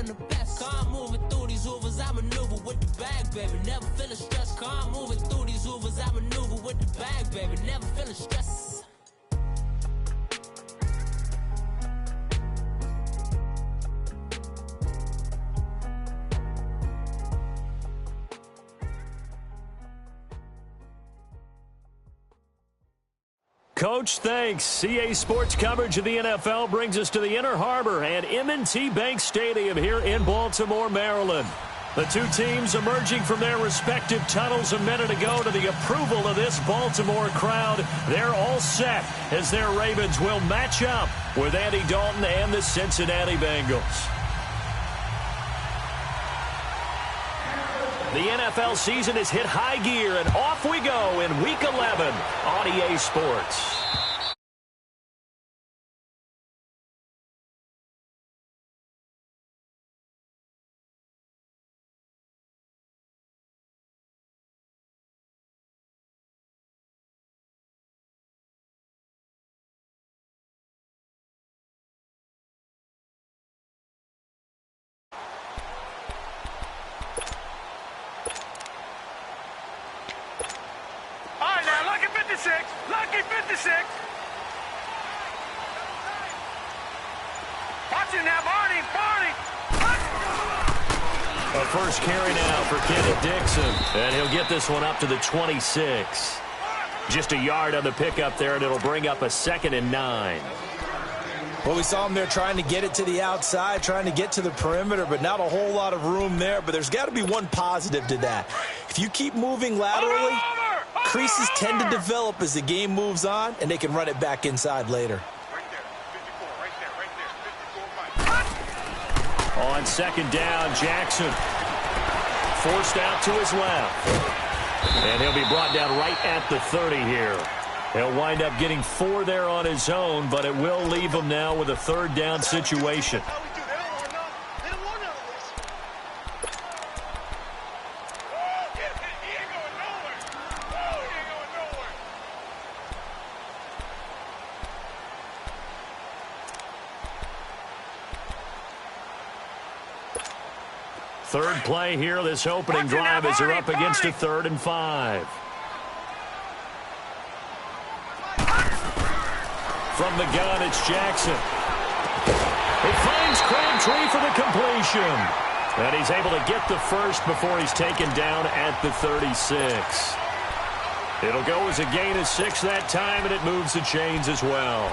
the best. Calm moving through these Ubers, I maneuver with the bag, baby. Never feeling stressed. Calm moving through these Ubers, I maneuver with the bag, baby. Never feeling stressed. Coach, thanks. CA Sports coverage of the NFL brings us to the Inner Harbor and M&T Bank Stadium here in Baltimore, Maryland. The two teams emerging from their respective tunnels a minute ago to the approval of this Baltimore crowd. They're all set as their Ravens will match up with Andy Dalton and the Cincinnati Bengals. The NFL season has hit high gear, and off we go in Week 11 on EA Sports. Lucky 56. Watch it now, Barney. A first carry now for Kenneth Dixon, and he'll get this one up to the 26. Just a yard on the pickup there, and it'll bring up a 2nd and 9. Well, we saw him there trying to get it to the outside, trying to get to the perimeter, but not a whole lot of room there. But there's got to be one positive to that. If you keep moving laterally, creases tend to develop as the game moves on, and they can run it back inside later. On 2nd down, Jackson forced out to his left. And he'll be brought down right at the 30 here. He'll wind up getting 4 there on his own, but it will leave him now with a 3rd down situation. Third play here, this opening drive as they're up against a 3rd and 5. From the gun, it's Jackson. He finds Crabtree for the completion. And he's able to get the first before he's taken down at the 36. It'll go as a gain of 6 that time, and it moves the chains as well.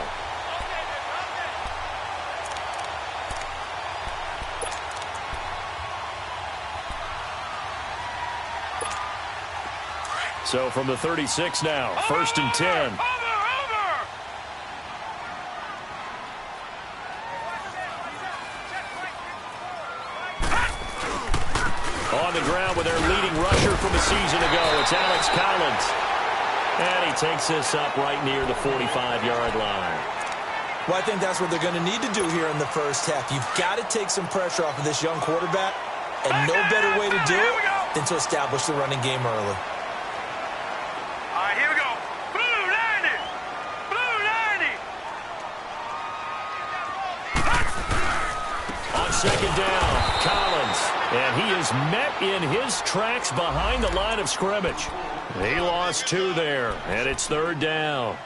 So from the 36 now, 1st and 10. On the ground with their leading rusher from a season ago, it's Alex Collins. And he takes this up right near the 45-yard line. Well, I think that's what they're going to need to do here in the first half. You've got to take some pressure off of this young quarterback, and no better way to do it than to establish the running game early. Here we go. Blue 90. Blue 90. On 2nd down, Collins. And he is met in his tracks behind the line of scrimmage. He lost 2 there, and it's 3rd down.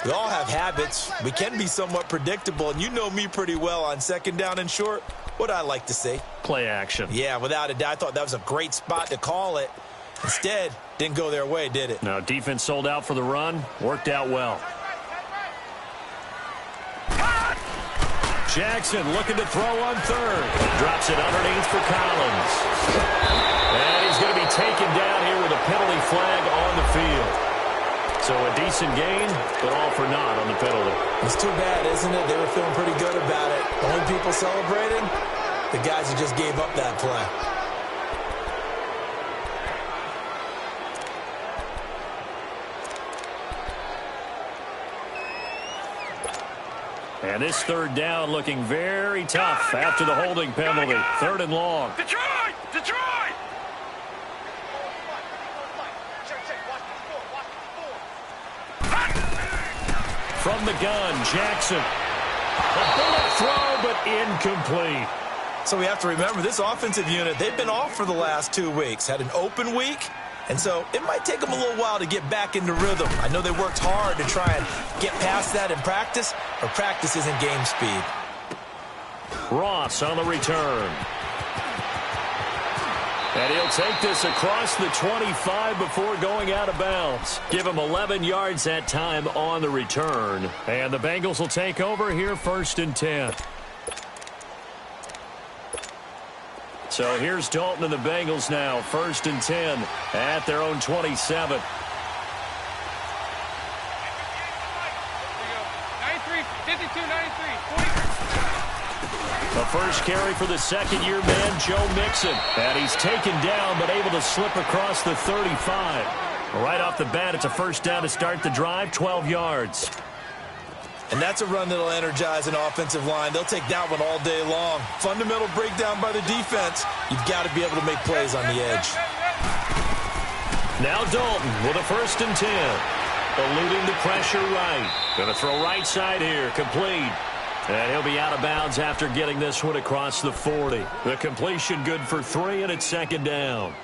We all have habits. We can be somewhat predictable, and you know me pretty well on 2nd down and short. What I like to say? Play action. Yeah, without a doubt. I thought that was a great spot to call it. Instead, didn't go their way, did it? Now, defense sold out for the run. Worked out well. Jackson looking to throw on 3rd. Drops it underneath for Collins. And he's going to be taken down here with a penalty flag on the field. So a decent gain, but all for naught on the penalty. It's too bad, isn't it? They were feeling pretty good about it. Only people celebrating, the guys who just gave up that play. And this 3rd down looking very tough after the holding penalty. 3rd and long. Detroit! Detroit! From the gun, Jackson. A bullet throw, but incomplete. So we have to remember this offensive unit, they've been off for the last 2 weeks, had an open week, and so it might take them a little while to get back into rhythm. I know they worked hard to try and get past that in practice, but practice isn't game speed. Ross on the return. And he'll take this across the 25 before going out of bounds. Give him 11 yards that time on the return. And the Bengals will take over here 1st and 10. So here's Dalton and the Bengals now, 1st and 10 at their own 27. 52-93, 40. The first carry for the second-year man, Joe Mixon. And he's taken down but able to slip across the 35. Right off the bat, it's a first down to start the drive, 12 yards. And that's a run that'll energize an offensive line. They'll take that one all day long. Fundamental breakdown by the defense. You've got to be able to make plays on the edge. Now Dalton with a 1st and 10. Eluding the pressure right. Going to throw right side here, complete. And he'll be out of bounds after getting this one across the 40. The completion good for 3, and it's 2nd down.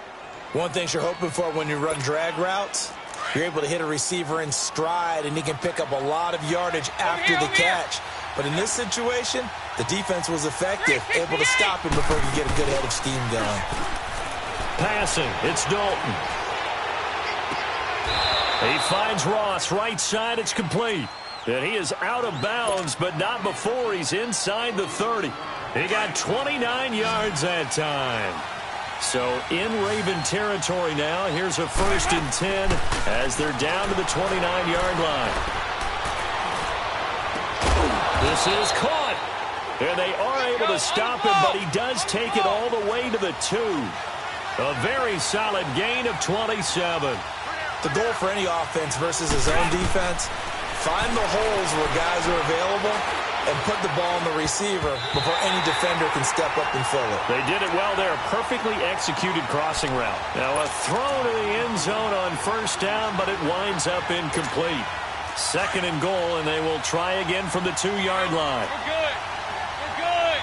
One thing you're hoping for when you run drag routes, you're able to hit a receiver in stride, and he can pick up a lot of yardage after the catch. But in this situation, the defense was effective, able to stop him before he could get a good head of steam going. Passing, it's Dalton. He finds Ross right side, it's complete. And he is out of bounds, but not before he's inside the 30. He got 29 yards that time. So in Raven territory now, here's a 1st and 10 as they're down to the 29-yard line. This is caught. And they are able to stop him, but he does take it all the way to the 2. A very solid gain of 27. The goal for any offense versus his own defense, find the holes where guys are available and put the ball on the receiver before any defender can step up and fill it. They did it well there. Perfectly executed crossing route. Now a throw to the end zone on 1st down, but it winds up incomplete. 2nd and goal, and they will try again from the 2-yard line. We're good. We're good.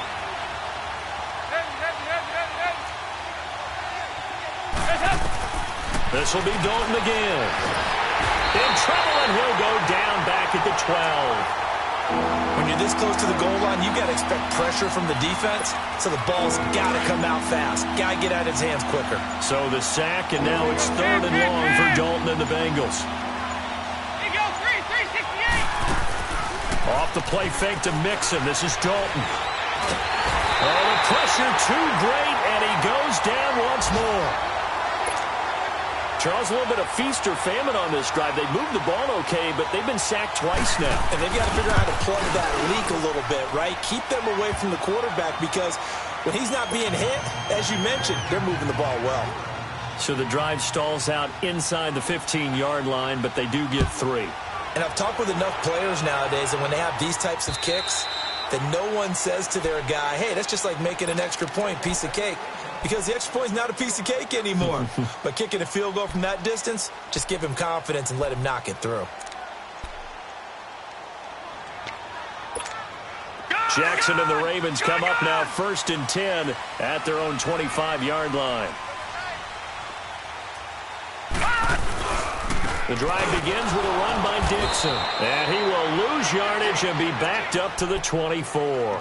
This will be Dalton again. In trouble, and he'll go down back at the 12. When you're this close to the goal line, you got to expect pressure from the defense, so the ball's got to come out fast. Got to get out of his hands quicker. So the sack, and now it's 3rd and long for Dalton and the Bengals. Here you go, 368. Off the play fake to Mixon. This is Dalton. Oh, the pressure too great, and he goes down once more. Charles, a little bit of feast or famine on this drive. They moved the ball okay, but they've been sacked twice now. And they've got to figure out how to plug that leak a little bit, right? Keep them away from the quarterback because when he's not being hit, as you mentioned, they're moving the ball well. So the drive stalls out inside the 15-yard line, but they do get 3. And I've talked with enough players nowadays, and when they have these types of kicks, that no one says to their guy, hey, that's just like making an extra point, piece of cake. Because the extra point is not a piece of cake anymore. But kicking a field goal from that distance, just give him confidence and let him knock it through. Jackson and the Ravens come up now 1st and 10 at their own 25-yard line. The drive begins with a run by Dixon. And he will lose yardage and be backed up to the 24.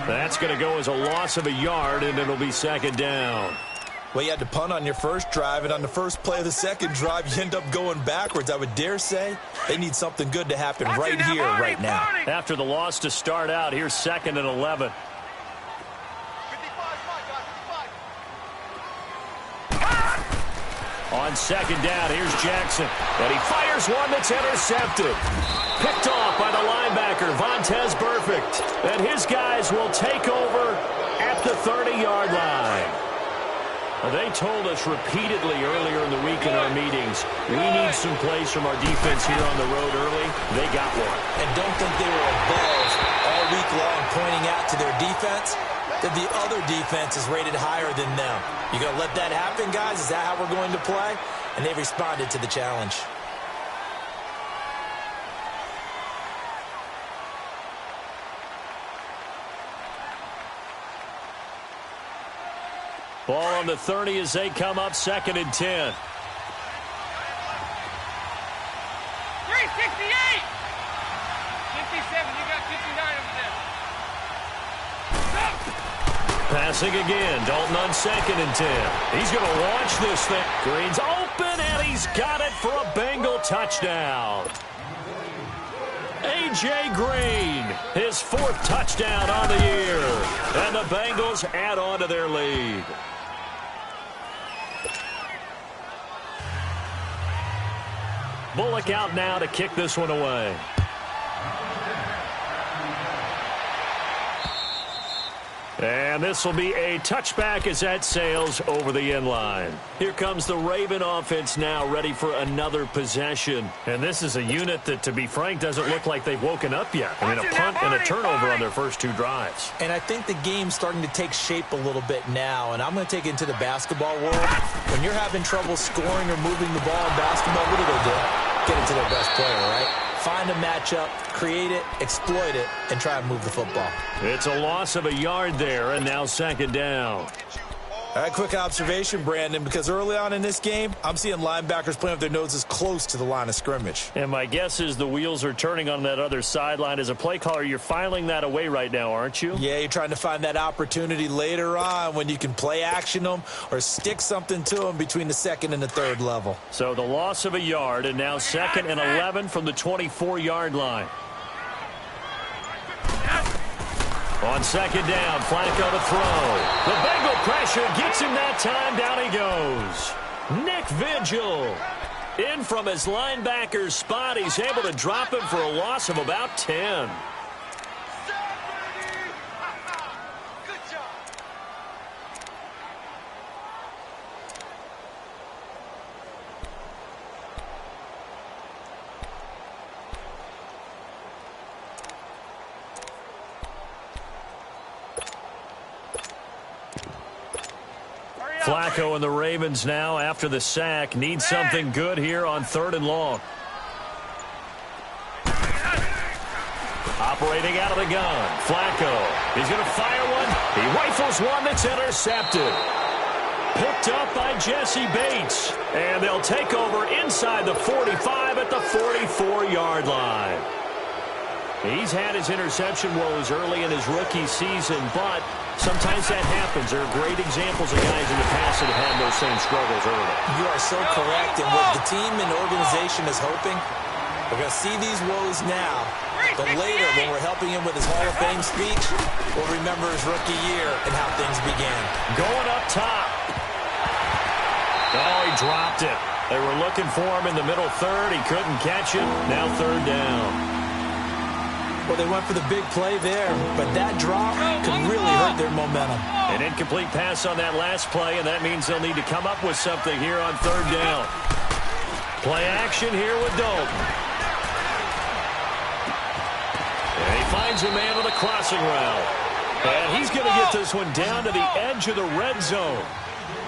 That's going to go as a loss of a yard, and it'll be 2nd down. Well, you had to punt on your first drive, and on the first play of the second drive, you end up going backwards. I would dare say they need something good to happen right here, right now. After the loss to start out, here's 2nd and 11. On 2nd down, here's Jackson. And he fires one that's intercepted. Picked off by the linebacker, Vontaze Burfict. And his guys will take over at the 30-yard line. They told us repeatedly earlier in the week in our meetings, we need some plays from our defense here on the road early. They got one. And don't think they were above all week long pointing out to their defense that the other defense is rated higher than them. You going to let that happen, guys? Is that how we're going to play? And they responded to the challenge. Ball on the 30 as they come up 2nd and 10. 368! 57, you got 59 over there. Passing again. Dalton on 2nd and 10. He's going to launch this thing. Green's open, and he's got it for a Bengal touchdown. A.J. Green, his 4th touchdown on the year. And the Bengals add on to their lead. Bullock out now to kick this one away. And this will be a touchback as that sails over the end line. Here comes the Raven offense now, ready for another possession. And this is a unit that, to be frank, doesn't look like they've woken up yet. I mean, a punt and a turnover on their first 2 drives. And I think the game's starting to take shape a little bit now. And I'm going to take it into the basketball world. When you're having trouble scoring or moving the ball in basketball, what do? Get it to their best player, right? Find a matchup, create it, exploit it, and try and move the football. It's a loss of a yard there, and now 2nd down. All right, quick observation, Brandon, because early on in this game, I'm seeing linebackers playing with their noses close to the line of scrimmage. And my guess is the wheels are turning on that other sideline. As a play caller, you're filing that away right now, aren't you? Yeah, you're trying to find that opportunity later on when you can play action them or stick something to them between the 2nd and the 3rd level. So the loss of a yard, and now 2nd and 11 from the 24-yard line. On 2nd down, Flacco to throw. The Bengal pressure gets him that time. Down he goes. Nick Vigil. In from his linebacker's spot. He's able to drop him for a loss of about 10. Flacco and the Ravens now, after the sack, need something good here on 3rd and long. Operating out of the gun. Flacco. He's going to fire one. He rifles one that's intercepted. Picked up by Jesse Bates. And they'll take over inside the 45 at the 44-yard line. He's had his interception woes early in his rookie season, but sometimes that happens. There are great examples of guys in the past that have had those same struggles early. You are so correct, and what the team and organization is hoping, we're going to see these woes now, but later when we're helping him with his Hall of Fame speech, we'll remember his rookie year and how things began. Going up top. Oh, he dropped it. They were looking for him in the middle 3rd. He couldn't catch it. Now 3rd down. Well, they went for the big play there, but that drop could really hurt their momentum. An incomplete pass on that last play, and that means they'll need to come up with something here on 3rd down. Play action here with Dalton. And he finds a man with a crossing route. And he's going to get this one down to the edge of the red zone.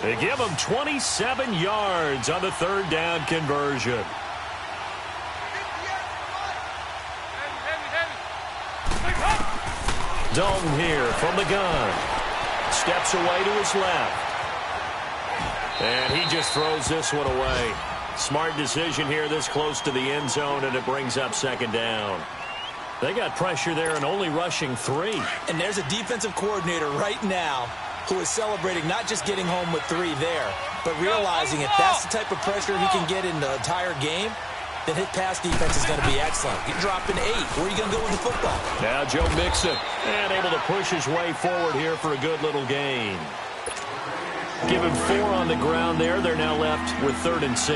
They give him 27 yards on the 3rd down conversion. Dalton here from the gun. Steps away to his left. And he just throws this one away. Smart decision here this close to the end zone, and it brings up 2nd down. They got pressure there and only rushing 3. And there's a defensive coordinator right now who is celebrating not just getting home with 3 there, but realizing if that's the type of pressure he can get in the entire game, then his pass defense is going to be excellent. You're dropping 8. Where are you going to go with the football? Now Joe Mixon, and able to push his way forward here for a good little gain. Give him 4 on the ground there. They're now left with 3rd and 6.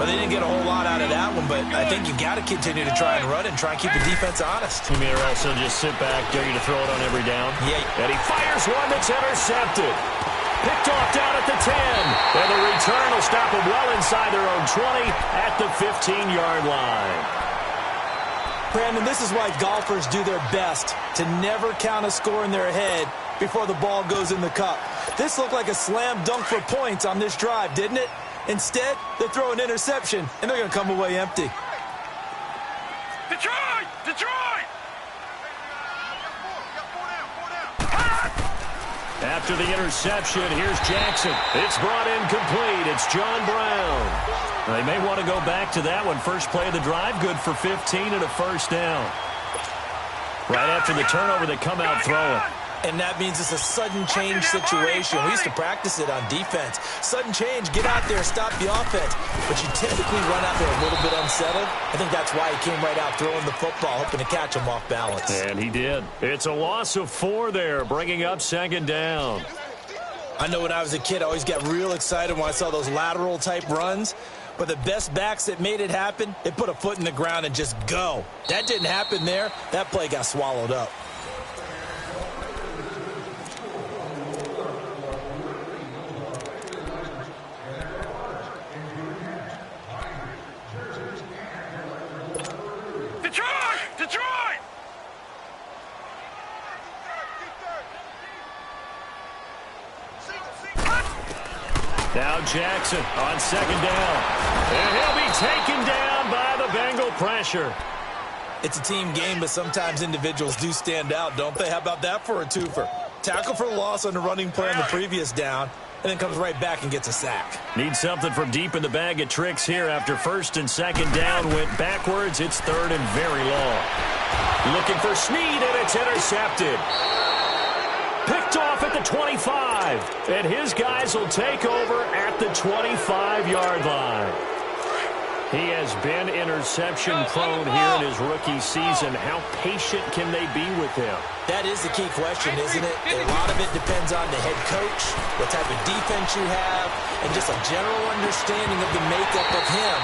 Well, they didn't get a whole lot out of that one, but I think you got to continue to try and run and try and keep the defense honest. You mean or else he'll just sit back, dare you to throw it on every down? Yeah. And he fires one that's intercepted. Picked off down at the 10. And the return will stop them well inside their own 20 at the 15-yard line. Brandon, this is why golfers do their best to never count a score in their head before the ball goes in the cup. This looked like a slam dunk for points on this drive, didn't it? Instead, they throw an interception, and they're going to come away empty. Detroit! Detroit! After after the interception. Here's Jackson. It's brought in complete. It's John Brown. They may want to go back to that one. First play of the drive, good for 15 and a first down. Right after the turnover, they come out throwing. And that means it's a sudden change situation. We used to practice it on defense. Sudden change, get out there, stop the offense. But you typically run out there a little bit unsettled. I think that's why he came right out throwing the football, hoping to catch him off balance. And he did. It's a loss of 4 there, bringing up second down. I know when I was a kid, I always got real excited when I saw those lateral-type runs. But the best backs that made it happen, they put a foot in the ground and just go. That didn't happen there. That play got swallowed up. Detroit! Now Jackson on second down. And he'll be taken down by the Bengal pressure. It's a team game, but sometimes individuals do stand out, don't they? How about that for a twofer? Tackle for the loss on the running play on the previous down, and then comes right back and gets a sack. Need something from deep in the bag of tricks here. After first and second down went backwards, it's third and very long. Looking for Snead, and it's intercepted. Picked off at the 25, and his guys will take over at the 25-yard line. He has been interception-prone here in his rookie season. How patient can they be with him? That is the key question, isn't it? A lot of it depends on the head coach, what type of defense you have, and just a general understanding of the makeup of him.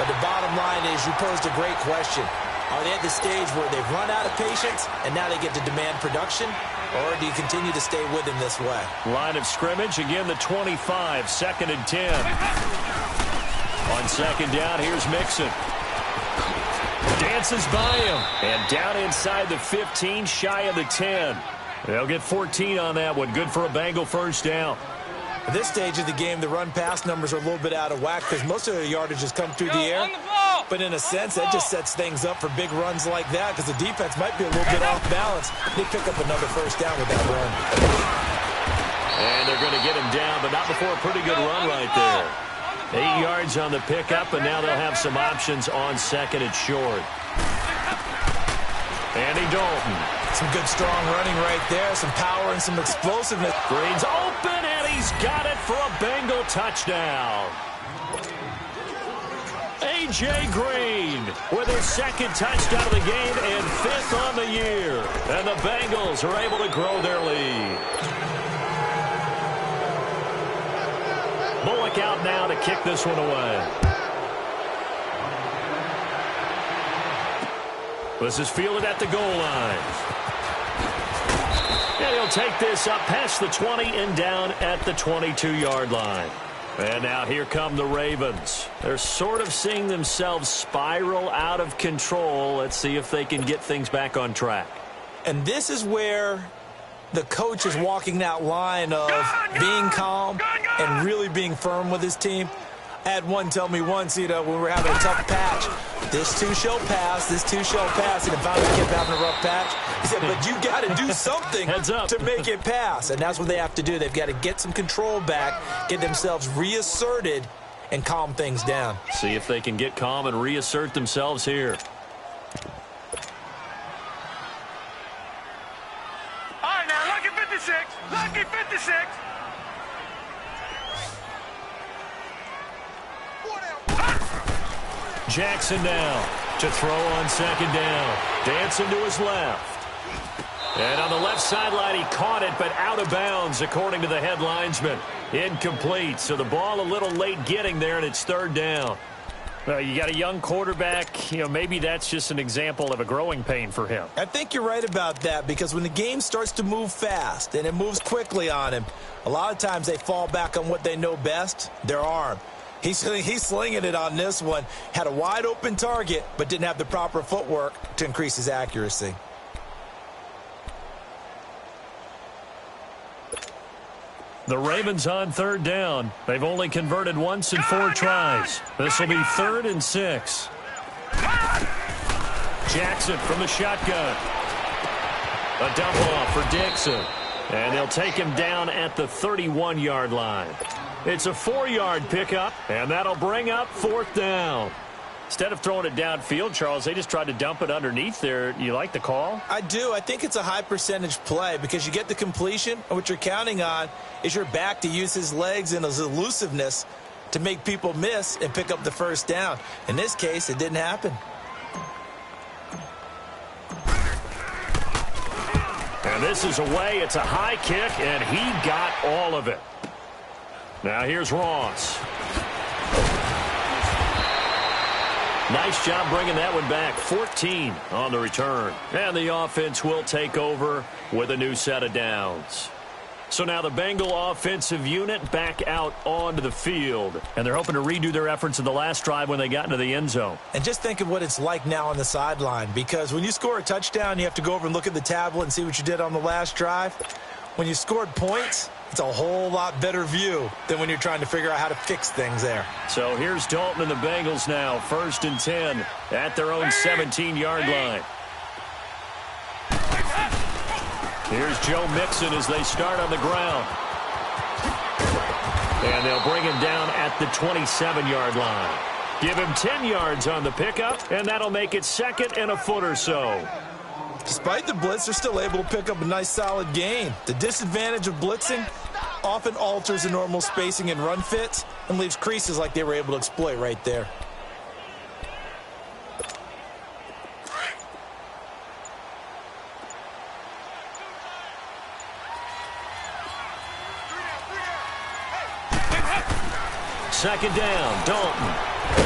But the bottom line is you posed a great question. Are they at the stage where they've run out of patience and now they get to demand production? Or do you continue to stay with him this way? Line of scrimmage, again the 25, second and 10. On second down, here's Mixon. Dances by him. And down inside the 15, shy of the 10. They'll get 14 on that one. Good for a Bengal first down. At this stage of the game, the run-pass numbers are a little bit out of whack because most of their yardage has come through the air. But in a sense, that just sets things up for big runs like that because the defense might be a little bit off balance. They pick up another first down with that run. And they're going to get him down, but not before a pretty good run right there. 8 yards on the pickup, and now they'll have some options on second and short. Andy Dalton. Some good, strong running right there. Some power and some explosiveness. Green's open, and he's got it for a Bengal touchdown. A.J. Green with his second touchdown of the game and 5th on the year. And the Bengals are able to grow their lead. Bullock out now to kick this one away. This is fielded at the goal line. And he'll take this up past the 20 and down at the 22-yard line. And now here come the Ravens. They're sort of seeing themselves spiral out of control. Let's see if they can get things back on track. And this is where the coach is walking that line of being calm and really being firm with his team. I had one tell me once, when we were having a tough patch, this too shall pass, this too shall pass. And if I kept having a rough patch, he said, but you got to do something to make it pass. And that's what they have to do. They've got to get some control back, get themselves reasserted, and calm things down. See if they can get calm and reassert themselves here. All right, now, lucky 56. Lucky 56. Jackson now to throw on second down. Dancing to his left. And on the left sideline, he caught it, but out of bounds, according to the head linesman. Incomplete. So the ball a little late getting there, and it's third down. Well, you got a young quarterback. Maybe that's just an example of a growing pain for him. I think you're right about that because when the game starts to move fast and it moves quickly on him, a lot of times they fall back on what they know best, their arm. He's slinging it on this one. Had a wide open target, but didn't have the proper footwork to increase his accuracy. The Ravens on third down. They've only converted once in 4 tries. This will be 3rd and 6. Jackson from the shotgun. A dump off for Dixon. And they'll take him down at the 31-yard line. It's a 4-yard pickup, and that'll bring up 4th down. Instead of throwing it downfield, Charles, they just tried to dump it underneath there. You like the call? I do. I think it's a high-percentage play because you get the completion, and what you're counting on is your back to use his legs and his elusiveness to make people miss and pick up the first down. In this case, it didn't happen. And this is away. It's a high kick, and he got all of it. Now here's Ross. Nice job bringing that one back. 14 on the return. And the offense will take over with a new set of downs. So now the Bengal offensive unit back out onto the field. And they're hoping to redo their efforts in the last drive when they got into the end zone. And just think of what it's like now on the sideline, because when you score a touchdown, you have to go over and look at the tablet and see what you did on the last drive. When you scored points, it's a whole lot better view than when you're trying to figure out how to fix things there. So here's Dalton and the Bengals now, 1st and 10 at their own 17-yard line. Here's Joe Mixon as they start on the ground. And they'll bring him down at the 27-yard line. Give him 10 yards on the pickup, and that'll make it 2nd and a foot or so. Despite the blitz, they're still able to pick up a nice solid gain. The disadvantage of blitzing often alters the normal spacing and run fits and leaves creases like they were able to exploit right there. Second down, Dalton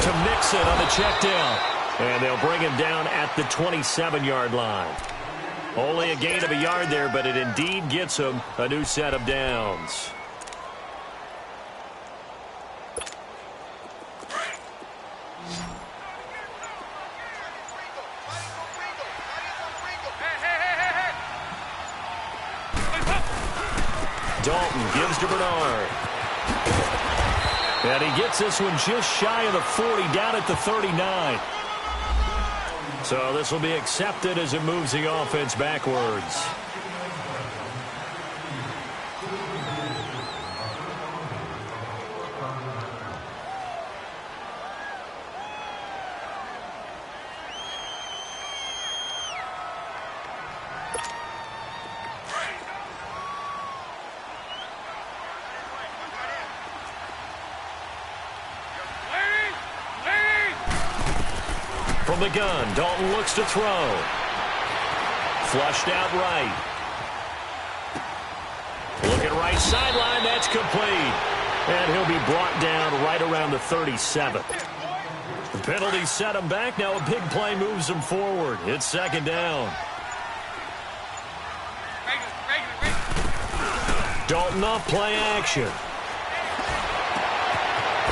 to Mixon on the check down. And they'll bring him down at the 27-yard line. Only a gain of a yard there, but it indeed gets him a new set of downs. Dalton gives to Bernard. And he gets this one just shy of the 40, down at the 39. So this will be accepted as it moves the offense backwards. From the gun, Dalton looks to throw. Flushed out right. Looking right sideline, that's complete. And he'll be brought down right around the 37. The penalty set him back. Now a big play moves him forward. It's second down. Dalton off play action.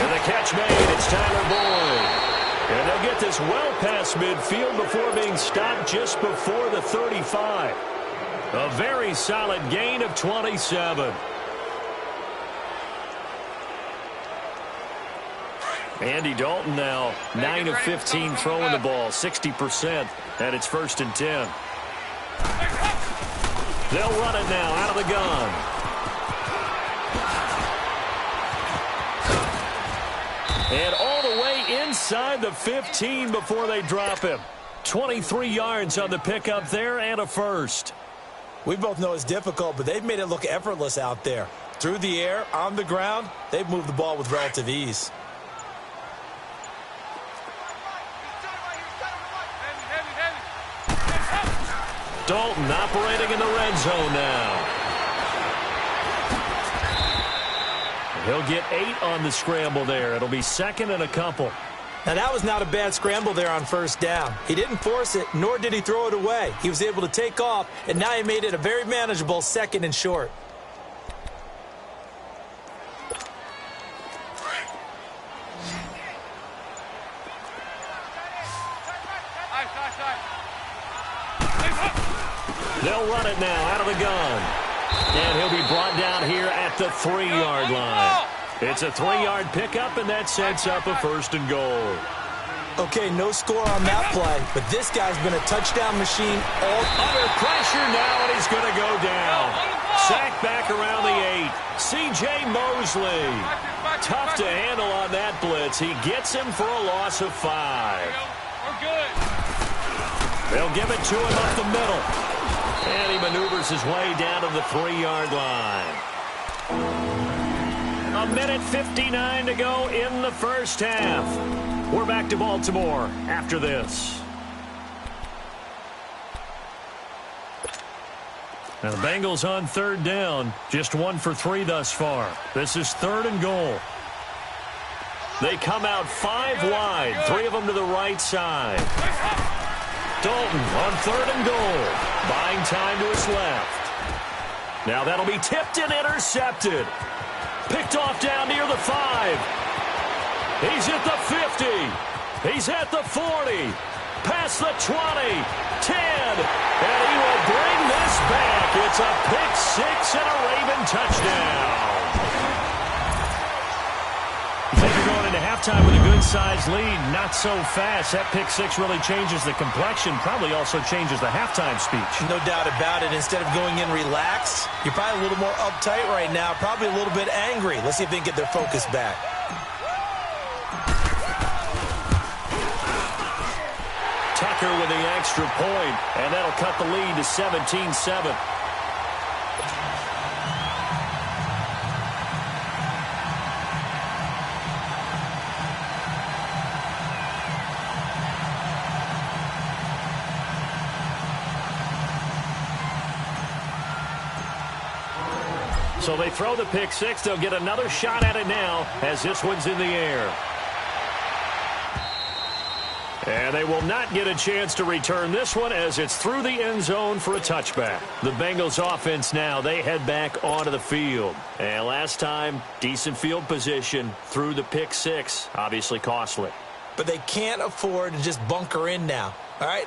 And the catch made. It's Tyler Boyd. And they'll get this well past midfield before being stopped just before the 35. A very solid gain of 27. Andy Dalton now 9 of 15 throwing the ball, 60%, and it's 1st and 10. They'll run it now out of the gun. And all the way inside the 15 before they drop him. 23 yards on the pickup there and a first. We both know it's difficult, but they've made it look effortless out there. Through the air, on the ground, they've moved the ball with relative ease. Dalton operating in the red zone now. He'll get 8 on the scramble there. It'll be 2nd and a couple. Now, that was not a bad scramble there on first down. He didn't force it, nor did he throw it away. He was able to take off, and now he made it a very manageable 2nd and short. They'll run it now out of the gun. And he'll be brought down here at the 3-yard line. It's a 3-yard pickup, and that sets up a 1st and goal. Okay, no score on that play, but this guy's been a touchdown machine all under pressure now, and he's going to go down. Sack back around the 8. C.J. Mosley. Tough to handle on that blitz. He gets him for a loss of 5. We're good. They'll give it to him up the middle. And he maneuvers his way down to the 3-yard line. 1:59 to go in the first half. We're back to Baltimore after this. Now the Bengals on 3rd down. Just 1 for 3 thus far. This is 3rd and goal. They come out 5 wide. 3 of them to the right side. Dalton on 3rd and goal. Buying time to his left. Now that'll be tipped and intercepted. Picked off down near the 5. He's at the 50. He's at the 40. Past the 20. 10. And he will bring this back. It's a pick 6 and a Raven touchdown. You think you're going into halftime with a good-sized lead. Not so fast. That pick 6 really changes the complexion. Probably also changes the halftime speech. No doubt about it. Instead of going in relaxed, you're probably a little more uptight right now. Probably a little bit angry. Let's see if they can get their focus back. Tucker with the extra point, and that'll cut the lead to 17-7. So they throw the pick 6. They'll get another shot at it now as this one's in the air. And they will not get a chance to return this one as it's through the end zone for a touchback. The Bengals offense now, they head back onto the field. And last time, decent field position through the pick 6. Obviously costly. But they can't afford to just bunker in now. All right,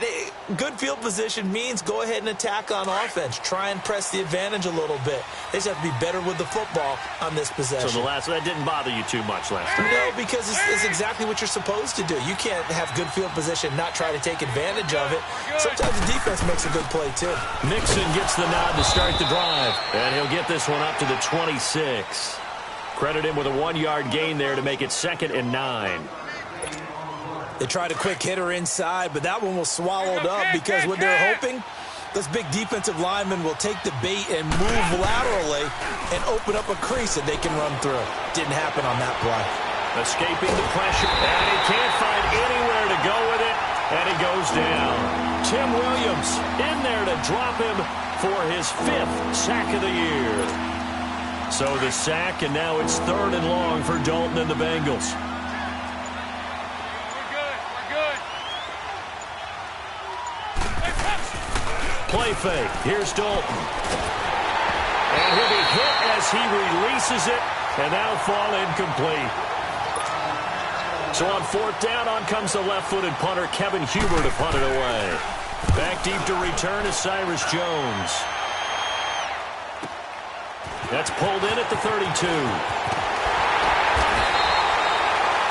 good field position means go ahead and attack on offense. Try and press the advantage a little bit. They just have to be better with the football on this possession. So that didn't bother you too much last time? No, because it's exactly what you're supposed to do. You can't have good field position, not try to take advantage of it. Sometimes the defense makes a good play, too. Mixon gets the nod to start the drive, and he'll get this one up to the 26. Credit him with a 1-yard gain there to make it 2nd and 9. They tried a quick hitter inside, but that one was swallowed up because what they're hoping, those big defensive linemen will take the bait and move laterally and open up a crease that they can run through. Didn't happen on that play. Escaping the pressure, and he can't find anywhere to go with it, and he goes down. Tim Williams in there to drop him for his 5th sack of the year. So the sack, and now it's 3rd and long for Dalton and the Bengals. Play fake. Here's Dalton. And he'll be hit as he releases it, and that'll fall incomplete. So on 4th down, on comes the left-footed punter, Kevin Huber, to punt it away. Back deep to return is Cyrus Jones. That's pulled in at the 32.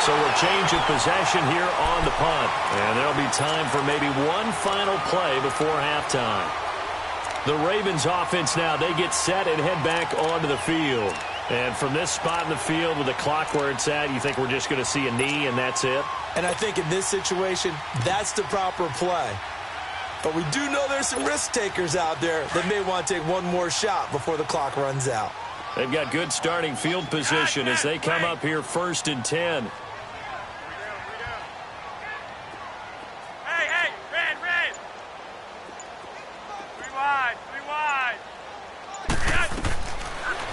So a change of possession here on the punt. And there'll be time for maybe one final play before halftime. The Ravens offense now, they get set and head back onto the field. And from this spot in the field with the clock where it's at, you think we're just going to see a knee and that's it? And I think in this situation, that's the proper play. But we do know there's some risk takers out there that may want to take one more shot before the clock runs out. They've got good starting field position as they come up here 1st and 10.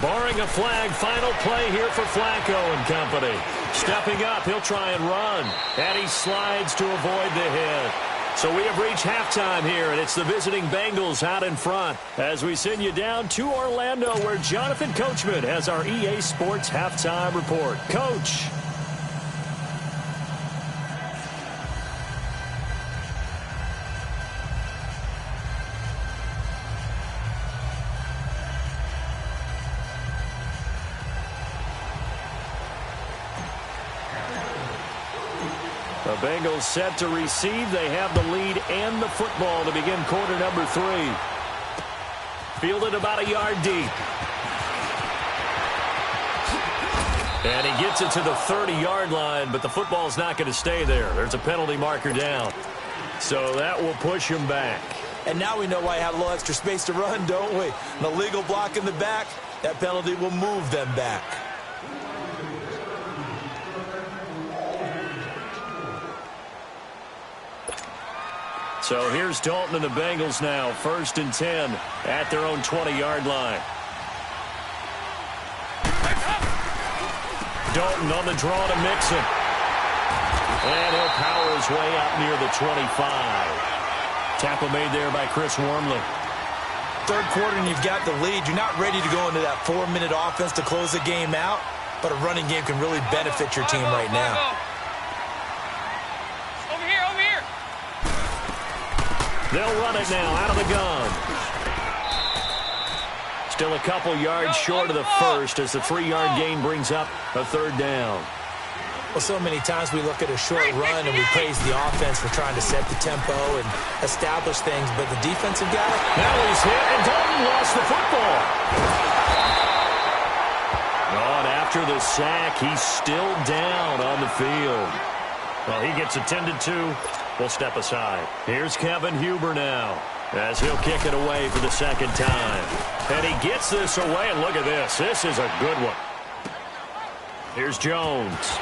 Barring a flag, final play here for Flacco and company. Stepping up, he'll try and run. And he slides to avoid the hit. So we have reached halftime here, and it's the visiting Bengals out in front as we send you down to Orlando where Jonathan Coachman has our EA Sports halftime report. Coach. The Bengals set to receive. They have the lead and the football to begin quarter number 3. Fielded about a yard deep. And he gets it to the 30-yard line, but the football's not going to stay there. There's a penalty marker down. So that will push him back. And now we know why I have a little extra space to run, don't we? An illegal block in the back, that penalty will move them back. So here's Dalton and the Bengals now, 1st and 10 at their own 20-yard line. Dalton on the draw to Mixon. And he'll power his way out near the 25. Tackle made there by Chris Wormley. Third quarter and you've got the lead. You're not ready to go into that 4-minute offense to close the game out, but a running game can really benefit your team right now. Over here, over here. They'll run it now out of the gun. Still a couple yards short of the first as the 3-yard gain brings up a 3rd down. Well, so many times we look at a short run and we praise the offense for trying to set the tempo and establish things, but the defensive guy... Now he's hit, and Dalton lost the football. And after the sack, he's still down on the field. Well, he gets attended to. We'll step aside. Here's Kevin Huber now, as he'll kick it away for the 2nd time. And he gets this away, and look at this. This is a good one. Here's Jones.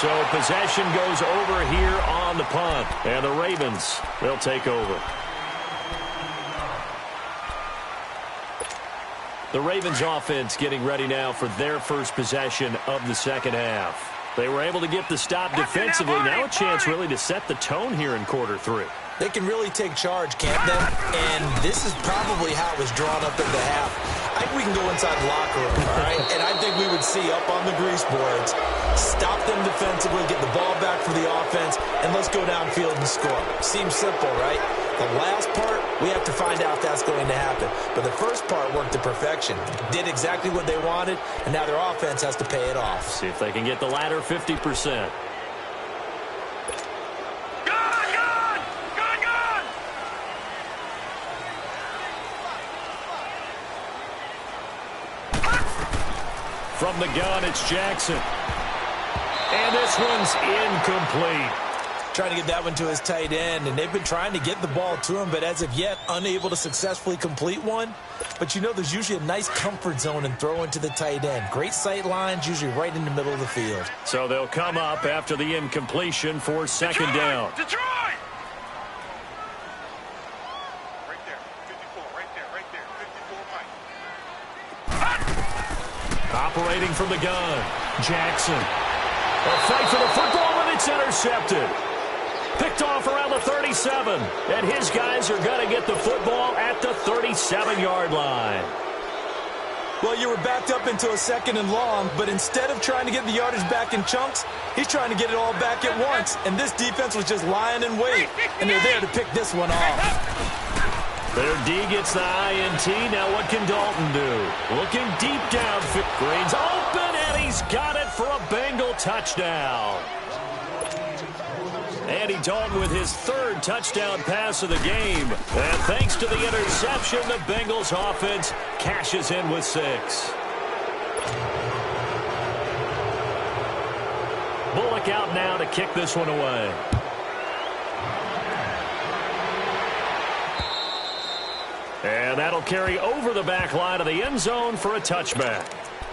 So possession goes over here on the punt. And the Ravens, they'll take over. The Ravens offense getting ready now for their first possession of the 2nd half. They were able to get the stop defensively. Now a chance really to set the tone here in quarter 3. They can really take charge, can't they? And this is probably how it was drawn up in the half. I think we can go inside the locker room, all right? And I think we would see up on the grease boards, stop them defensively, get the ball back for the offense, and let's go downfield and score. Seems simple, right? The last part, we have to find out if that's going to happen. But the first part worked to perfection. Did exactly what they wanted, and now their offense has to pay it off. See if they can get the latter 50%. From the gun, it's Jackson. And this one's incomplete. Trying to get that one to his tight end, and they've been trying to get the ball to him, but as of yet, unable to successfully complete one. But you know, there's usually a nice comfort zone in throwing to the tight end. Great sight lines, usually right in the middle of the field. So they'll come up after the incompletion for 2nd down. Detroit! Right there, 54, right there, 54, Mike. Operating from the gun, Jackson. A fight for the football, and it's intercepted. Picked off around the 37, and his guys are going to get the football at the 37-yard line. Well, you were backed up into a 2nd and long, but instead of trying to get the yardage back in chunks, he's trying to get it all back at once, and this defense was just lying in wait, and they're there to pick this one off. Their D gets the INT. Now what can Dalton do? Looking deep down. Green's open, and he's got it for a Bengal touchdown. Andy Dalton with his 3rd touchdown pass of the game. And thanks to the interception, the Bengals offense cashes in with 6. Bullock out now to kick this one away. And that'll carry over the back line of the end zone for a touchback.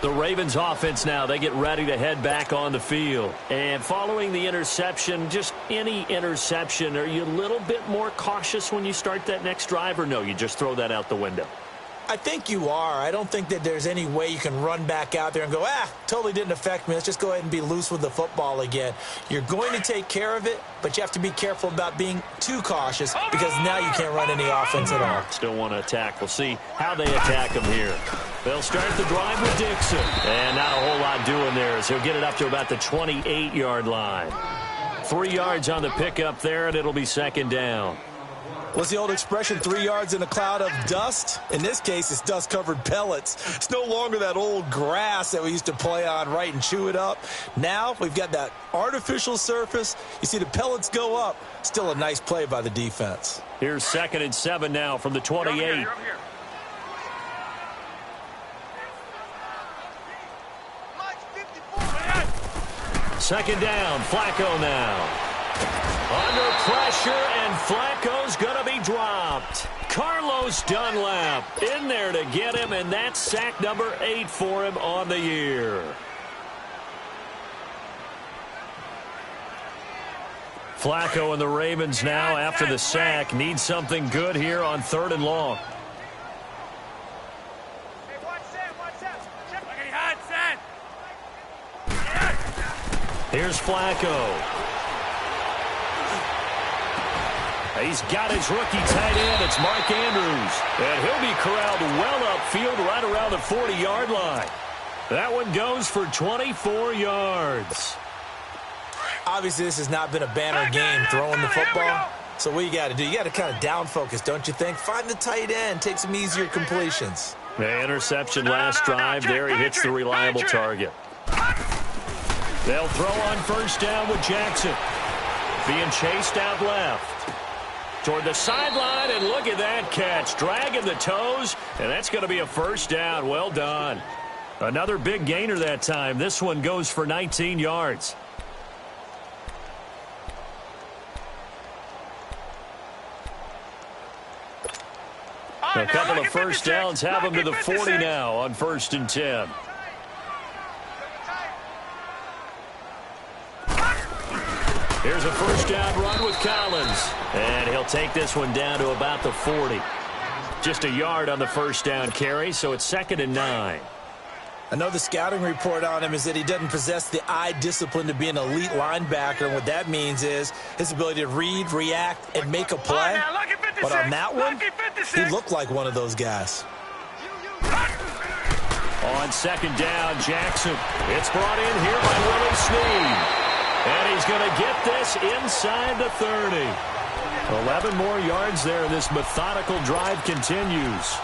The Ravens offense now, they get ready to head back on the field. And following the interception, just any interception, are you a little bit more cautious when you start that next drive, or no, you just throw that out the window? I think you are. I don't think that there's any way you can run back out there and go, totally didn't affect me. Let's just go ahead and be loose with the football again. You're going to take care of it, but you have to be careful about being too cautious because now you can't run any offense at all. Still want to attack. We'll see how they attack him here. They'll start the drive with Dixon. And not a whole lot doing there as he'll get it up to about the 28-yard line. 3 yards on the pickup there, and it'll be 2nd down. What's the old expression, 3 yards in a cloud of dust? In this case, it's dust-covered pellets. It's no longer that old grass that we used to play on, right, and chew it up. Now we've got that artificial surface. You see the pellets go up. Still a nice play by the defense. Here's 2nd and 7 now from the 28. You're here. Second down, Flacco now. Under pressure, and Flacco's going to be dropped. Carlos Dunlap in there to get him, and that's sack number 8 for him on the year. Flacco and the Ravens now, after the sack, need something good here on 3rd and long. Here's Flacco. He's got his rookie tight end. It's Mark Andrews. And he'll be corralled well upfield right around the 40-yard line. That one goes for 24 yards. Obviously, this has not been a banner game throwing the football. So what you got to do, you got to kind of down focus, don't you think? Find the tight end, take some easier completions. The interception last drive. There he hits the reliable target. They'll throw on 1st down with Jackson. Being chased out left. Toward the sideline, and look at that catch. Dragging the toes, and that's going to be a 1st down. Well done. Another big gainer that time. This one goes for 19 yards. A couple of 1st downs have them to the 40 now on 1st and 10. Here's a 1st down run with Collins. And he'll take this one down to about the 40. Just a yard on the 1st down carry, so it's 2nd and 9. I know the scouting report on him is that he doesn't possess the eye discipline to be an elite linebacker. And what that means is his ability to read, react, and make a play. But on that one, he looked like one of those guys. On 2nd down, Jackson. It's brought in here by Willie Snead. And he's going to get this inside the 30. 11 more yards there, and this methodical drive continues.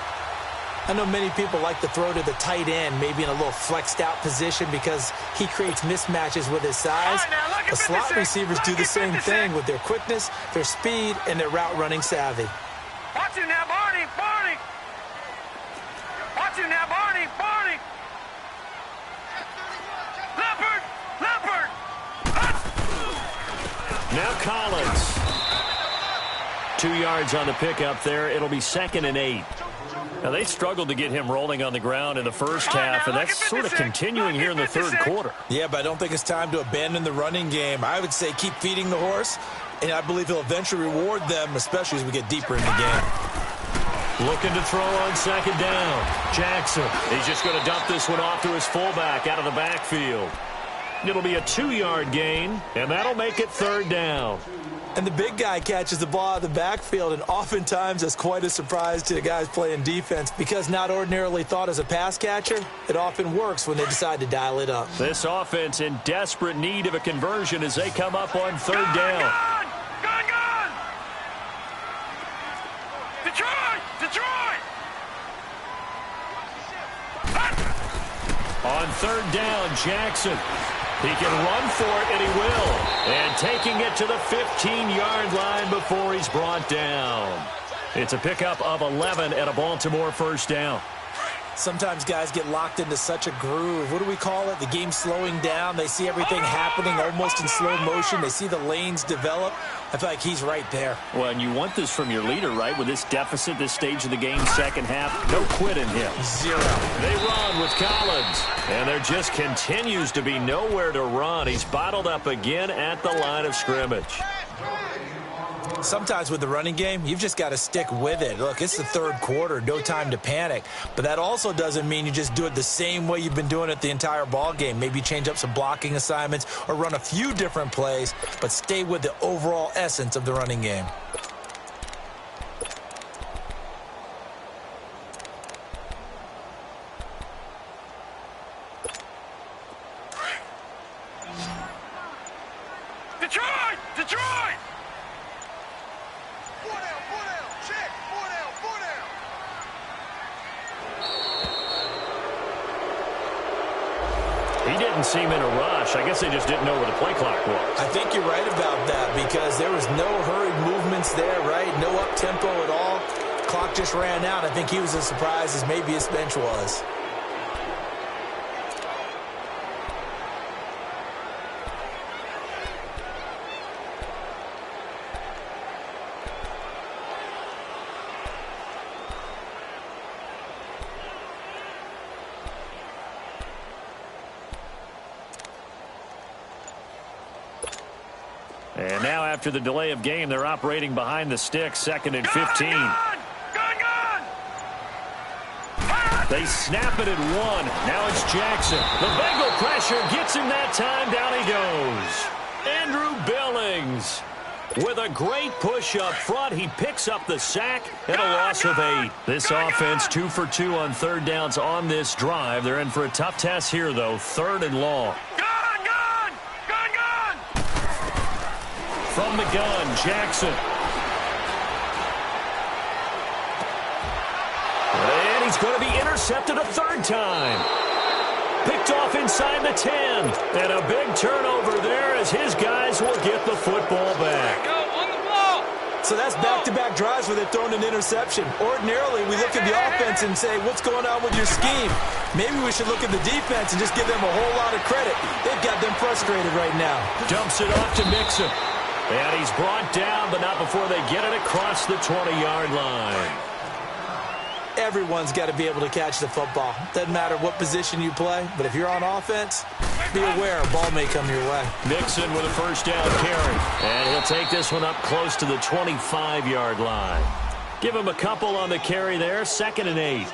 I know many people like to throw to the tight end, maybe in a little flexed out position because he creates mismatches with his size. The slot receivers do the same thing with their quickness, their speed, and their route running savvy. Watch him now, Barney, Barney. Watch him now, Barney, Barney. Leopard, Leopard. Now Collins. 2 yards on the pickup there. It'll be 2nd and 8. Now, they struggled to get him rolling on the ground in the first half, and that's sort of continuing here in the 3rd quarter. Yeah, but I don't think it's time to abandon the running game. I would say keep feeding the horse, and I believe he'll eventually reward them, especially as we get deeper in the game. Looking to throw on 2nd down. Jackson. He's just going to dump this one off to his fullback out of the backfield. It'll be a 2-yard gain, and that'll make it 3rd down. And the big guy catches the ball out of the backfield, and oftentimes that's quite a surprise to the guys playing defense because not ordinarily thought as a pass catcher, it often works when they decide to dial it up. This offense in desperate need of a conversion as they come up on 3rd down. Gone! Detroit! Detroit! On 3rd down, Jackson. He can run for it, and he will. And taking it to the 15-yard line before he's brought down. It's a pickup of 11 and a Baltimore 1st down. Sometimes guys get locked into such a groove. What do we call it? The game slowing down. They see everything happening almost in slow motion. They see the lanes develop. I feel like he's right there. Well, and you want this from your leader, right? With this deficit, this stage of the game, 2nd half, no quit in him. 0. They run with Collins. And there just continues to be nowhere to run. He's bottled up again at the line of scrimmage. Sometimes with the running game, you've just got to stick with it. Look, it's the 3rd quarter, no time to panic. But that also doesn't mean you just do it the same way you've been doing it the entire ball game. Maybe change up some blocking assignments or run a few different plays, but stay with the overall essence of the running game. Detroit! Detroit! He didn't seem in a rush. I guess they just didn't know where the play clock was. I think you're right about that because there was no hurried movements there, right? No up-tempo at all. Clock just ran out. I think he was as surprised as maybe his bench was. And now after the delay of game, they're operating behind the stick, 2nd and 15. They snap it at 1. Now it's Jackson. The Bengal pressure gets him that time. Down he goes. Andrew Billings with a great push up front. He picks up the sack and a loss of 8. This offense 2 for 2 on 3rd downs on this drive. They're in for a tough test here, though. 3rd and long. From the gun, Jackson. And he's going to be intercepted a 3rd time. Picked off inside the 10. And a big turnover there as his guys will get the football back. So that's back-to-back drives where they're throwing an interception. Ordinarily, we look at the offense and say, what's going on with your scheme? Maybe we should look at the defense and just give them a whole lot of credit. They've got them frustrated right now. Dumps it off to Mixon. And he's brought down, but not before they get it across the 20-yard line. Everyone's got to be able to catch the football. Doesn't matter what position you play, but if you're on offense, be aware a ball may come your way. Mixon with a 1st down carry. And he'll take this one up close to the 25-yard line. Give him a couple on the carry there, 2nd and 8.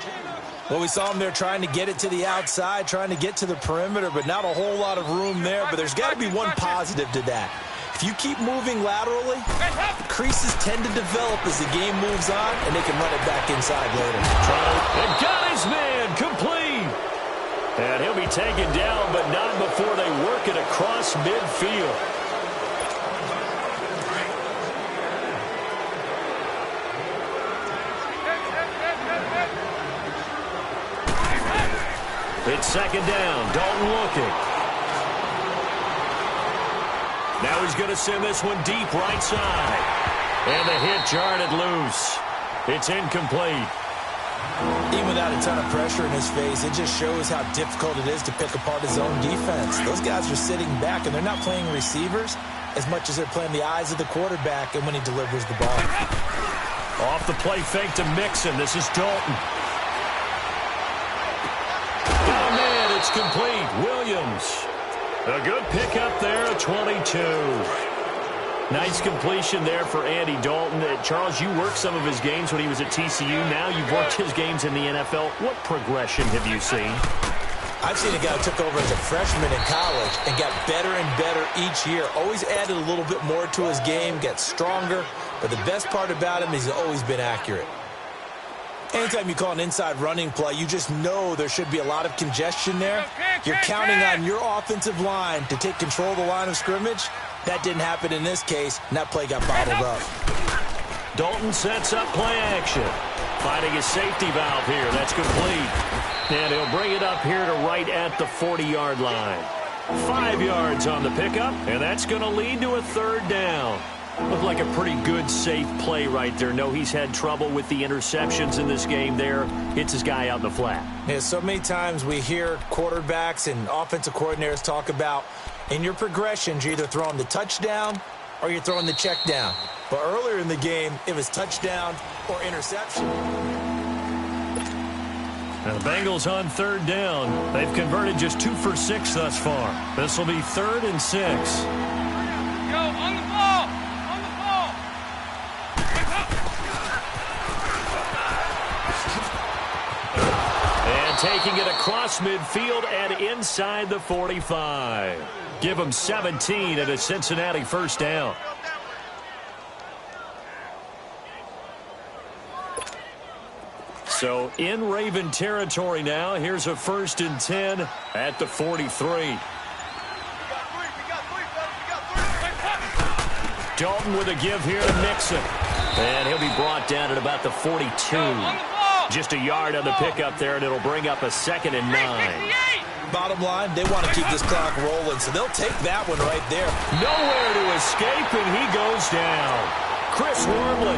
Well, we saw him there trying to get it to the outside, trying to get to the perimeter, but not a whole lot of room there. But there's got to be one positive to that. If you keep moving laterally, creases tend to develop as the game moves on, and they can run it back inside later. And got his man complete. And he'll be taken down, but not before they work it across midfield. It's 2nd down. Dalton looking. Now he's going to send this one deep right side. And the hit jarred it loose. It's incomplete. Even without a ton of pressure in his face, it just shows how difficult it is to pick apart his own defense. Those guys are sitting back, and they're not playing receivers as much as they're playing the eyes of the quarterback and when he delivers the ball. Off the play fake to Mixon. This is Dalton. Oh, man, it's complete. Williams. A good pickup there at 22. Nice completion there for Andy Dalton. Charles, you worked some of his games when he was at TCU. Now you've worked his games in the NFL. What progression have you seen? I've seen a guy who took over as a freshman in college and got better and better each year. Always added a little bit more to his game, got stronger. But the best part about him is he's always been accurate. Anytime you call an inside running play, you just know there should be a lot of congestion there. You're counting on your offensive line to take control of the line of scrimmage. That didn't happen in this case, and that play got bottled up. Dalton sets up play action. Finding his safety valve here. That's complete. And he'll bring it up here to right at the 40-yard line. 5 yards on the pickup, and that's going to lead to a 3rd down. Looked like a pretty good, safe play right there. No, he's had trouble with the interceptions in this game there. Hits his guy out in the flat. Yeah, so many times we hear quarterbacks and offensive coordinators talk about in your progressions, you're either throwing the touchdown or you're throwing the check down. But earlier in the game, it was touchdown or interception. Now the Bengals on 3rd down. They've converted just 2 for 6 thus far. This will be 3rd and 6. Go on the ball. Taking it across midfield and inside the 45. Give them 17 at a Cincinnati 1st down. So in Raven territory now. Here's a 1st and 10 at the 43. Dalton with a give here to Mixon. And he'll be brought down at about the 42. Just a yard on the pickup there, and it'll bring up a 2nd and 9. Bottom line, they want to keep this clock rolling, so they'll take that one right there. Nowhere to escape, and he goes down. Chris Wormley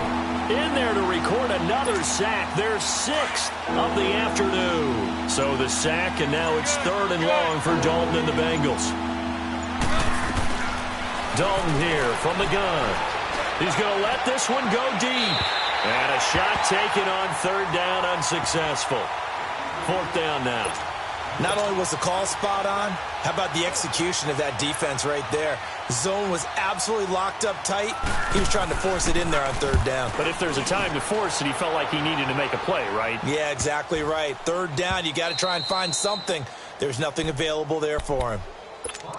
in there to record another sack, their 6th of the afternoon. So the sack, and now it's 3rd and long for Dalton and the Bengals. Dalton here from the gun. He's going to let this one go deep. And a shot taken on 3rd down, unsuccessful. 4th down now. Not only was the call spot on, how about the execution of that defense right there? The zone was absolutely locked up tight. He was trying to force it in there on 3rd down. But if there's a time to force it, he felt like he needed to make a play, right? Yeah, exactly right. 3rd down, you got to try and find something. There's nothing available there for him.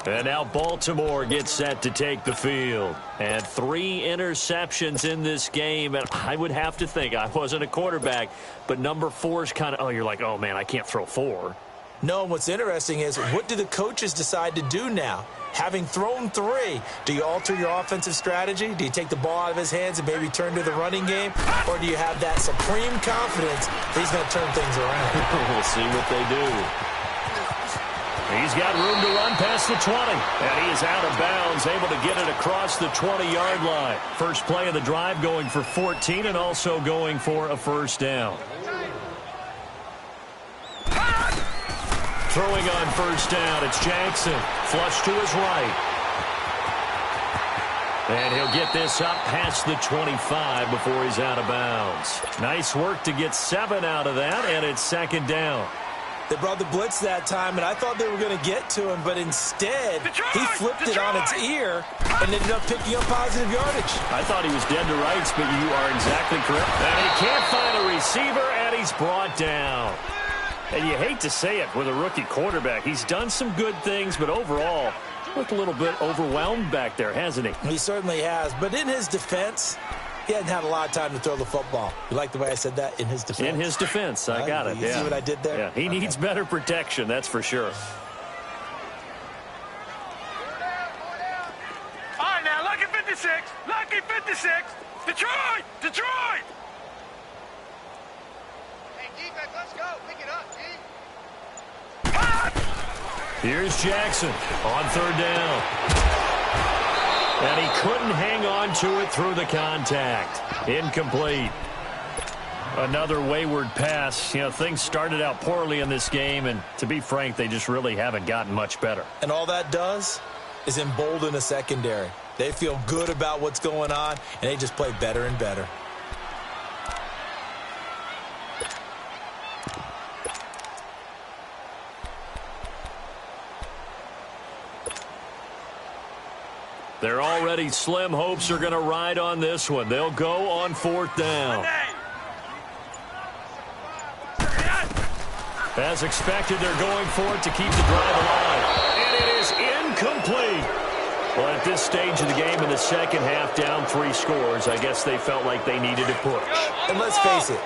And now Baltimore gets set to take the field. And 3 interceptions in this game. And I would have to think, I wasn't a quarterback, but number 4 is kind of, oh, you're like, oh, man, I can't throw 4. No, what's interesting is, what do the coaches decide to do now? Having thrown 3, do you alter your offensive strategy? Do you take the ball out of his hands and maybe turn to the running game? Or do you have that supreme confidence that he's going to turn things around? We'll see what they do. He's got room to run past the 20. And he is out of bounds, able to get it across the 20-yard line. First play of the drive going for 14 and also going for a 1st down. Throwing on 1st down, it's Jackson. Flush to his right. And he'll get this up past the 25 before he's out of bounds. Nice work to get 7 out of that, and it's 2nd down. They brought the blitz that time, and I thought they were going to get to him, but instead, he flipped it on its ear and ended up picking up positive yardage. I thought he was dead to rights, but you are exactly correct. And he can't find a receiver, and he's brought down. And you hate to say it with a rookie quarterback. He's done some good things, but overall, looked a little bit overwhelmed back there, hasn't he? He certainly has, but in his defense, he hadn't had a lot of time to throw the football. You like the way I said that? In his defense? In his defense. I got it. You see what I did there? Yeah, he needs better protection, that's for sure. All right, now, lucky 56. Lucky 56. Detroit! Detroit! Hey, defense, let's go. Pick it up, G. Here's Jackson on 3rd down. And he couldn't hang on to it through the contact. Incomplete. Another wayward pass. You know, things started out poorly in this game, and to be frank, they just really haven't gotten much better. And all that does is embolden the secondary. They feel good about what's going on, and they just play better and better. They're already slim hopes are going to ride on this one. They'll go on 4th down. As expected, they're going for it to keep the drive alive. And it is incomplete. Well, at this stage of the game in the second half, down 3 scores, I guess they felt like they needed to push. And let's face it,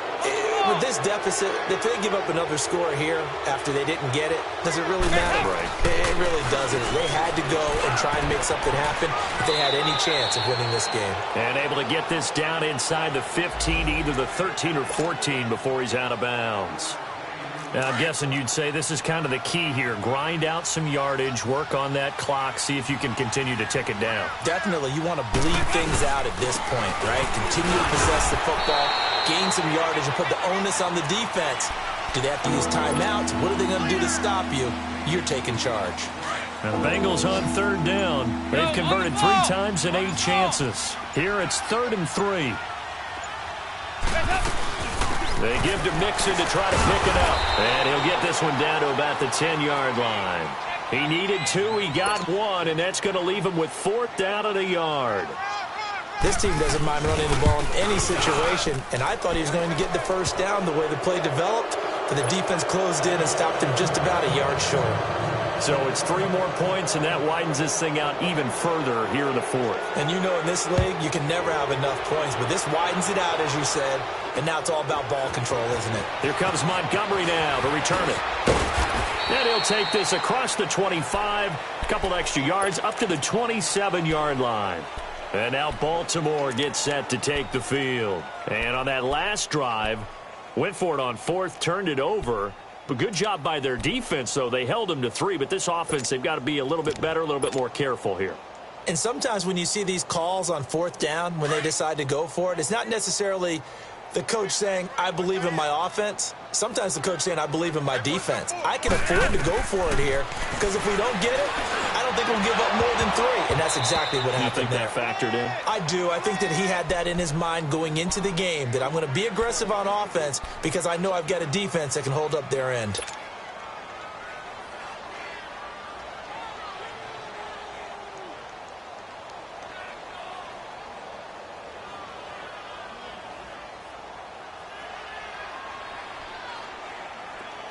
with this deficit, if they give up another score here after they didn't get it, does it really matter? Right. It really doesn't. They had to go and try and make something happen if they had any chance of winning this game. And able to get this down inside the 15, either the 13 or 14 before he's out of bounds. Now, I'm guessing you'd say this is kind of the key here. Grind out some yardage, work on that clock, see if you can continue to tick it down. Definitely, you want to bleed things out at this point, right? Continue to possess the football, gain some yardage, and put the onus on the defense. Do they have to use timeouts? What are they going to do to stop you? You're taking charge. Now the Bengals on 3rd down. They've converted 3 times in 8 chances. Here it's 3rd and 3. They give to Mixon to try to pick it up. And he'll get this one down to about the 10-yard line. He needed 2, he got 1, and that's going to leave him with 4th down at a yard. This team doesn't mind running the ball in any situation, and I thought he was going to get the 1st down the way the play developed, but the defense closed in and stopped him just about a yard short. So it's 3 more points, and that widens this thing out even further here in the 4th. And you know in this league, you can never have enough points, but this widens it out, as you said, and now it's all about ball control, isn't it? Here comes Montgomery now to return it. And he'll take this across the 25, a couple extra yards, up to the 27-yard line. And now Baltimore gets set to take the field. And on that last drive, went for it on 4th, turned it over, But good job by their defense, though. They held them to 3, but this offense, they've got to be a little bit better, a little bit more careful here. And sometimes when you see these calls on 4th down, when they decide to go for it, it's not necessarily the coach saying, I believe in my offense. Sometimes the coach saying, I believe in my defense. I can afford to go for it here because if we don't get it, I don't think we'll give up more than 3. And that's exactly what happened there. You think that factored in? I do. I think that he had that in his mind going into the game, that I'm going to be aggressive on offense because I know I've got a defense that can hold up their end.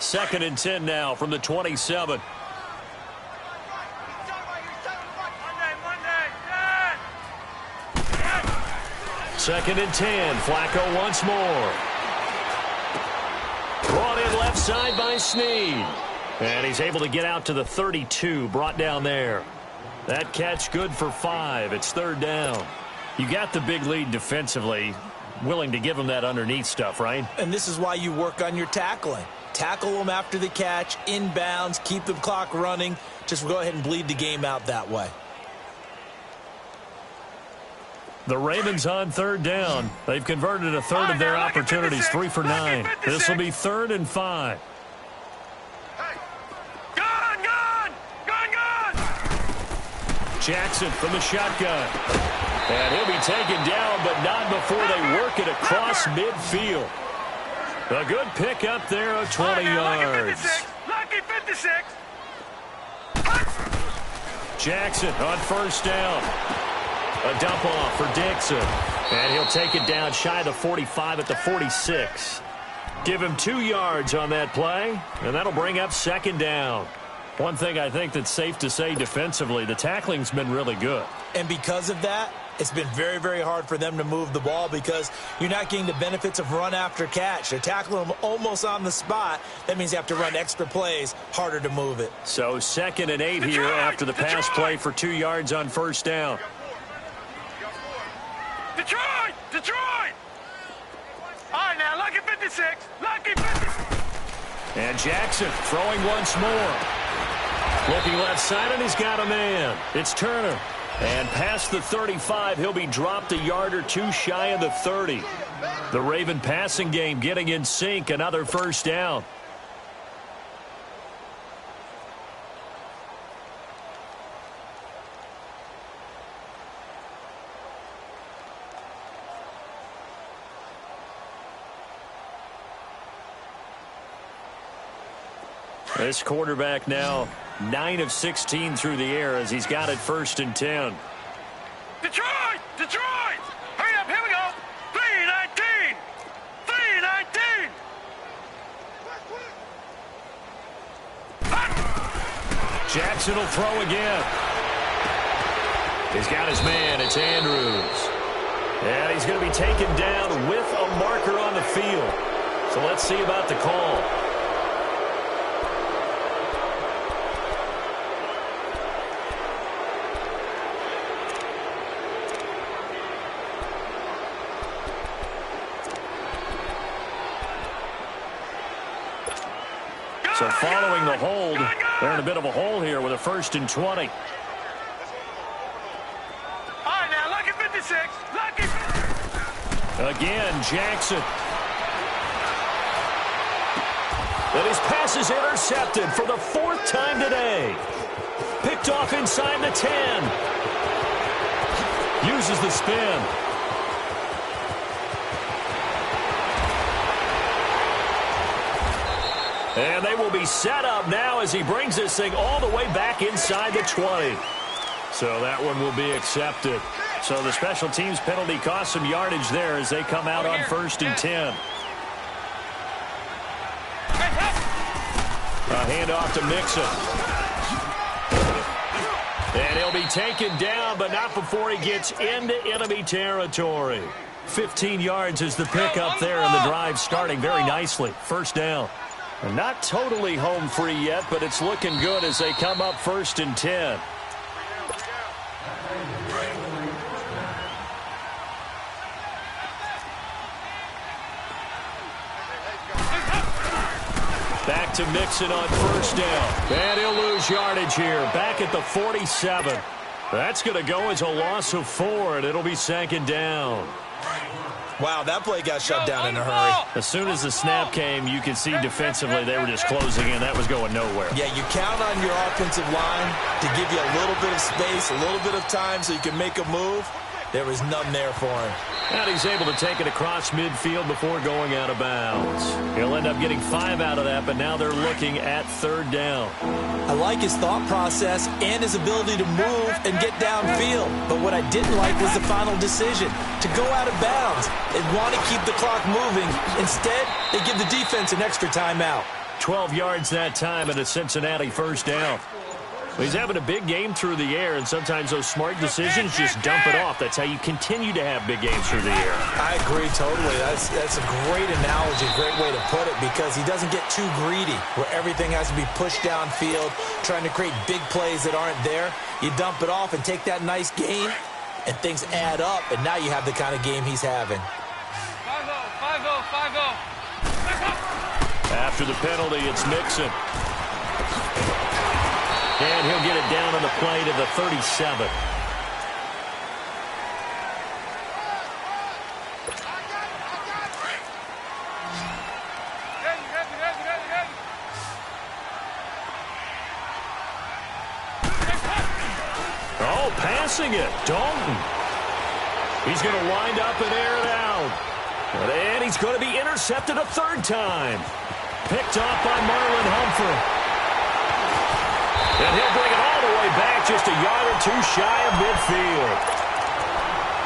Second and 10 now from the 27. Second and 10. Flacco once more. Brought in left side by Snead. And he's able to get out to the 32. Brought down there. That catch good for 5. It's 3rd down. You got the big lead defensively. Willing to give him that underneath stuff, right? And this is why you work on your tackling. Tackle them after the catch, inbounds, keep the clock running. Just go ahead and bleed the game out that way. The Ravens on 3rd down. They've converted a third of their opportunities, 3 for 9. This will be 3rd and 5. Jackson from the shotgun. And he'll be taken down, but not before they work it across midfield. A good pick up there of 20 yards. Lucky 56. Jackson on 1st down. A dump off for Dixon. And he'll take it down shy of the 45 at the 46. Give him 2 yards on that play, and that'll bring up 2nd down. One thing I think that's safe to say defensively, the tackling's been really good. And because of that, it's been very, very hard for them to move the ball because you're not getting the benefits of run after catch. They're tackling them almost on the spot. That means you have to run extra plays, harder to move it. So 2nd and 8 here after the pass play for 2 yards on 1st down. Detroit! Detroit! All right, now, lucky 56. Lucky 56. And Jackson throwing once more. Looking left side, and he's got a man. It's Turner. And past the 35, he'll be dropped a yard or 2 shy of the 30. The Raven passing game getting in sync. Another 1st down. This quarterback now 9 of 16 through the air as he's got it 1st and 10. Detroit! Detroit! Hurry up, here we go! 3-19! 3-19! Jackson will throw again. He's got his man. It's Andrews. And he's going to be taken down with a marker on the field. So let's see about the call. So following the hold, they're in a bit of a hole here with a 1st and 20. All right, now, lucky 56. Lucky. Again, Jackson. And his pass is intercepted for the 4th time today. Picked off inside the 10. Uses the spin. And they will be set up now as he brings this thing all the way back inside the 20. So that one will be accepted. So the special teams penalty cost some yardage there as they come out on 1st and 10. A handoff to Mixon. And he'll be taken down, but not before he gets into enemy territory. 15 yards is the pickup there, and the drive starting very nicely. 1st down. And not totally home free yet, but it's looking good as they come up 1st and 10. Back to Mixon on first down. And he'll lose yardage here. Back at the 47. That's going to go as a loss of 4, and it'll be 2nd down. Wow, that play got shut down in a hurry. As soon as the snap came, you could see defensively they were just closing in. That was going nowhere. Yeah, you count on your offensive line to give you a little bit of space, a little bit of time so you can make a move. There was none there for him. And he's able to take it across midfield before going out of bounds. He'll end up getting 5 out of that, but now they're looking at 3rd down. I like his thought process and his ability to move and get downfield. But what I didn't like was the final decision to go out of bounds and want to keep the clock moving. Instead, they give the defense an extra timeout. 12 yards that time and a Cincinnati 1st down. He's having a big game through the air, and sometimes those smart decisions just dump it off. That's how you continue to have big games through the air. I agree totally. That's a great analogy, great way to put it, because he doesn't get too greedy where everything has to be pushed downfield, trying to create big plays that aren't there. You dump it off and take that nice gain, and things add up, and now you have the kind of game he's having. 5-0, 5-0, 5-0. After the penalty, it's Mixon. And he'll get it down on the play to the 37. Oh, passing it. Dalton. He's going to wind up and air it out. And he's going to be intercepted a 3rd time. Picked off by Marlon Humphrey. And he'll bring it all the way back, just a yard or 2 shy of midfield.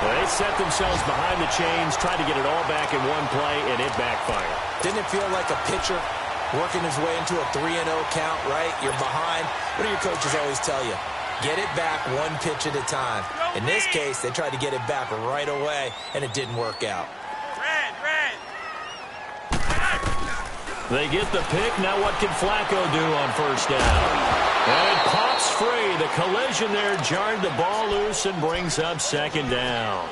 They set themselves behind the chains, tried to get it all back in one play, and it backfired. Didn't it feel like a pitcher working his way into a 3-0 count, right? You're behind. What do your coaches always tell you? Get it back 1 pitch at a time. In this case, they tried to get it back right away, and it didn't work out. Red. They get the pick. Now what can Flacco do on 1st down? And it pops free. The collision there jarred the ball loose and brings up 2nd down.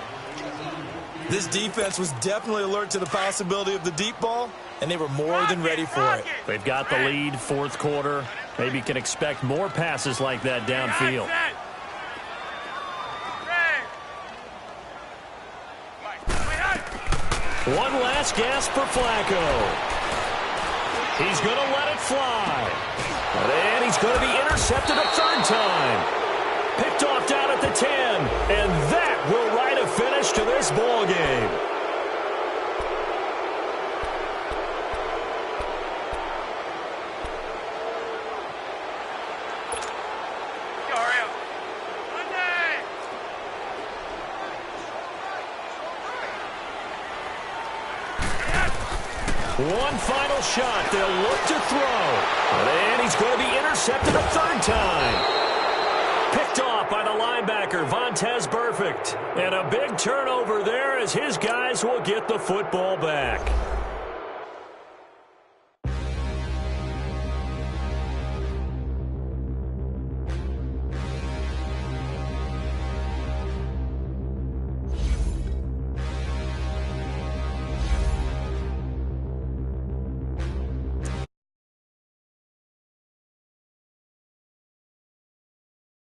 This defense was definitely alert to the possibility of the deep ball, and they were more than ready for it. They've got the lead, 4th quarter. Maybe can expect more passes like that downfield. One last gasp for Flacco. He's going to let it fly. And he's going to be intercepted a 3rd time. Picked off down at the 10. And that will write a finish to this ball game. One final shot. They'll look to throw. And he's going to be intercepted a 3rd time. Picked off by the linebacker, Vontaze Burfict. And a big turnover there as his guys will get the football back.